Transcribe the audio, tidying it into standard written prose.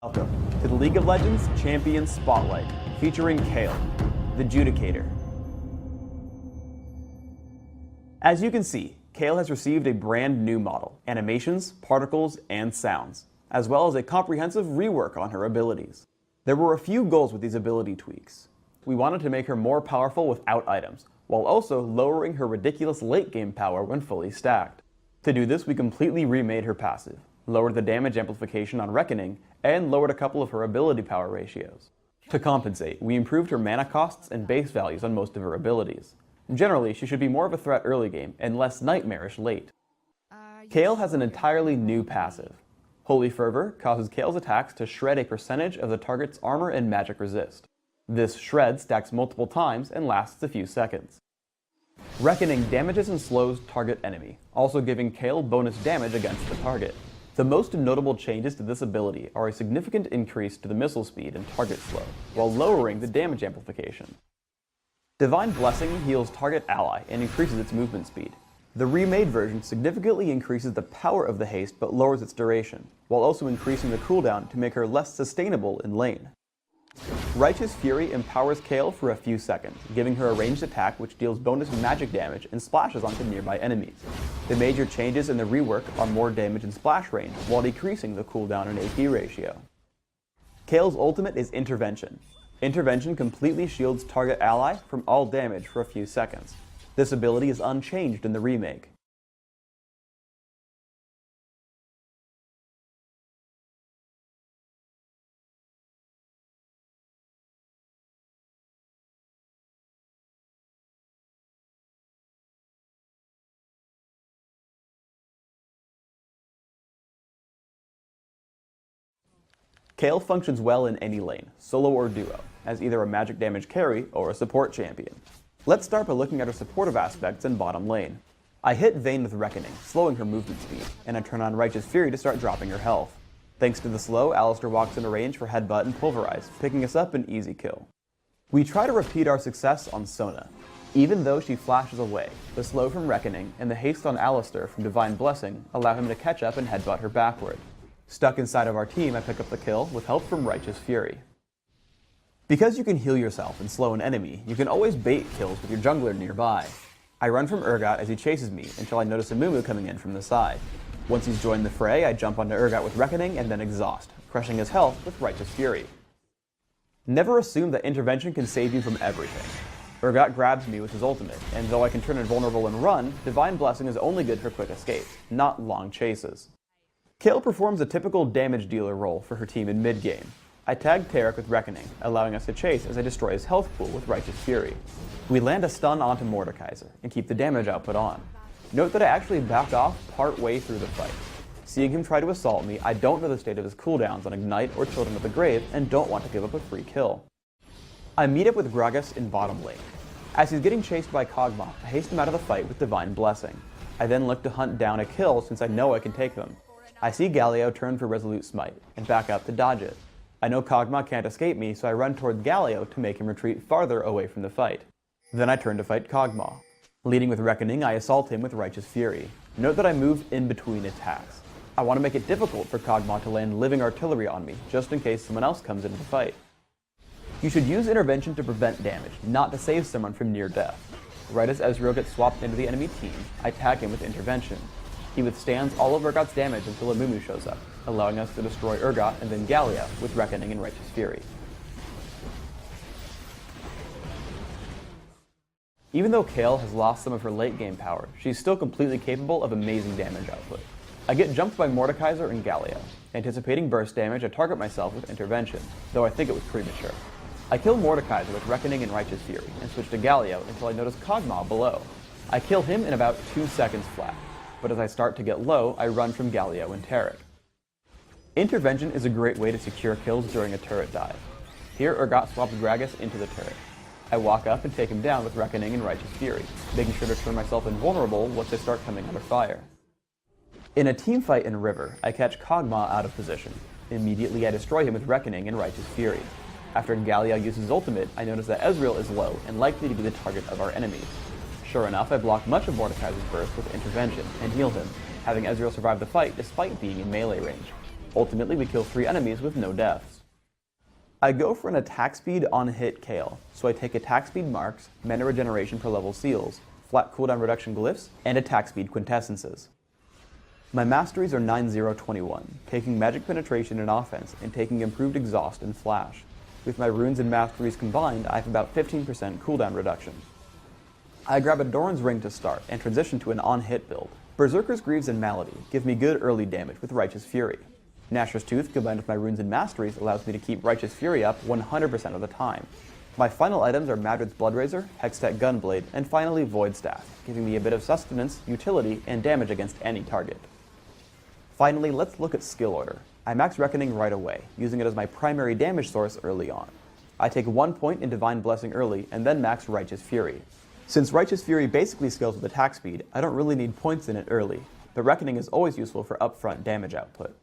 Welcome to the League of Legends Champion Spotlight, featuring Kayle, the Judicator. As you can see, Kayle has received a brand new model, animations, particles, and sounds, as well as a comprehensive rework on her abilities. There were a few goals with these ability tweaks. We wanted to make her more powerful without items, while also lowering her ridiculous late game power when fully stacked. To do this, we completely remade her passive, lowered the damage amplification on Reckoning, and lowered a couple of her ability power ratios. To compensate, we improved her mana costs and base values on most of her abilities. Generally, she should be more of a threat early game and less nightmarish late. Kayle has an entirely new passive. Holy Fervor causes Kayle's attacks to shred a percentage of the target's armor and magic resist. This shred stacks multiple times and lasts a few seconds. Reckoning damages and slows target enemy, also giving Kayle bonus damage against the target. The most notable changes to this ability are a significant increase to the missile speed and target slow, while lowering the damage amplification. Divine Blessing heals target ally and increases its movement speed. The remade version significantly increases the power of the haste but lowers its duration, while also increasing the cooldown to make her less sustainable in lane. Righteous Fury empowers Kayle for a few seconds, giving her a ranged attack which deals bonus magic damage and splashes onto nearby enemies. The major changes in the rework are more damage and splash range, while decreasing the cooldown and AP ratio. Kayle's ultimate is Intervention. Intervention completely shields target ally from all damage for a few seconds. This ability is unchanged in the remake. Kayle functions well in any lane, solo or duo, as either a magic damage carry or a support champion. Let's start by looking at her supportive aspects in bottom lane. I hit Vayne with Reckoning, slowing her movement speed, and I turn on Righteous Fury to start dropping her health. Thanks to the slow, Alistar walks into range for Headbutt and Pulverize, picking us up an easy kill. We try to repeat our success on Sona. Even though she flashes away, the slow from Reckoning and the haste on Alistar from Divine Blessing allow him to catch up and headbutt her backward. Stuck inside of our team, I pick up the kill with help from Righteous Fury. Because you can heal yourself and slow an enemy, you can always bait kills with your jungler nearby. I run from Urgot as he chases me until I notice a Mumu coming in from the side. Once he's joined the fray, I jump onto Urgot with Reckoning and then Exhaust, crushing his health with Righteous Fury. Never assume that Intervention can save you from everything. Urgot grabs me with his ultimate, and though I can turn invulnerable and run, Divine Blessing is only good for quick escapes, not long chases. Kayle performs a typical damage dealer role for her team in mid-game. I tag Taric with Reckoning, allowing us to chase as I destroy his health pool with Righteous Fury. We land a stun onto Mordekaiser and keep the damage output on. Note that I actually back off part way through the fight. Seeing him try to assault me, I don't know the state of his cooldowns on Ignite or Children of the Grave and don't want to give up a free kill. I meet up with Gragas in bottom lane. As he's getting chased by Kog'Maw, I haste him out of the fight with Divine Blessing. I then look to hunt down a kill since I know I can take them. I see Galio turn for Resolute Smite, and back up to dodge it. I know Kog'Maw can't escape me, so I run toward Galio to make him retreat farther away from the fight. Then I turn to fight Kog'Maw. Leading with Reckoning, I assault him with Righteous Fury. Note that I move in between attacks. I want to make it difficult for Kog'Maw to land living artillery on me, just in case someone else comes into the fight. You should use Intervention to prevent damage, not to save someone from near death. Right as Ezreal gets swapped into the enemy team, I tag him with Intervention. He withstands all of Urgot's damage until a Mumu shows up, allowing us to destroy Urgot and then Galio with Reckoning and Righteous Fury. Even though Kayle has lost some of her late game power, she's still completely capable of amazing damage output. I get jumped by Mordekaiser and Galio. Anticipating burst damage, I target myself with Intervention, though I think it was premature. I kill Mordekaiser with Reckoning and Righteous Fury, and switch to Galio until I notice Kog'Maw below. I kill him in about 2 seconds flat. But as I start to get low, I run from Galio and Taric. Intervention is a great way to secure kills during a turret dive. Here, Urgot swaps Gragas into the turret. I walk up and take him down with Reckoning and Righteous Fury, making sure to turn myself invulnerable once they start coming under fire. In a teamfight in River, I catch Kog'Maw out of position. Immediately I destroy him with Reckoning and Righteous Fury. After Galio uses his ultimate, I notice that Ezreal is low and likely to be the target of our enemies. Sure enough, I block much of Mordekaiser's burst with Intervention and heal him, having Ezreal survive the fight despite being in melee range. Ultimately, we kill 3 enemies with no deaths. I go for an attack speed on hit Kayle, so I take attack speed marks, mana regeneration per level seals, flat cooldown reduction glyphs, and attack speed quintessences. My masteries are 9-0-21, taking magic penetration and offense, and taking improved exhaust and flash. With my runes and masteries combined, I have about 15% cooldown reduction. I grab a Doran's Ring to start, and transition to an on-hit build. Berserker's Greaves and Malady give me good early damage with Righteous Fury. Nashor's Tooth combined with my runes and masteries allows me to keep Righteous Fury up 100% of the time. My final items are Madred's Bloodrazor, Hextech Gunblade, and finally Void Staff, giving me a bit of sustenance, utility, and damage against any target. Finally, let's look at skill order. I max Reckoning right away, using it as my primary damage source early on. I take 1 point in Divine Blessing early, and then max Righteous Fury. Since Righteous Fury basically scales with attack speed, I don't really need points in it early, but Reckoning is always useful for upfront damage output.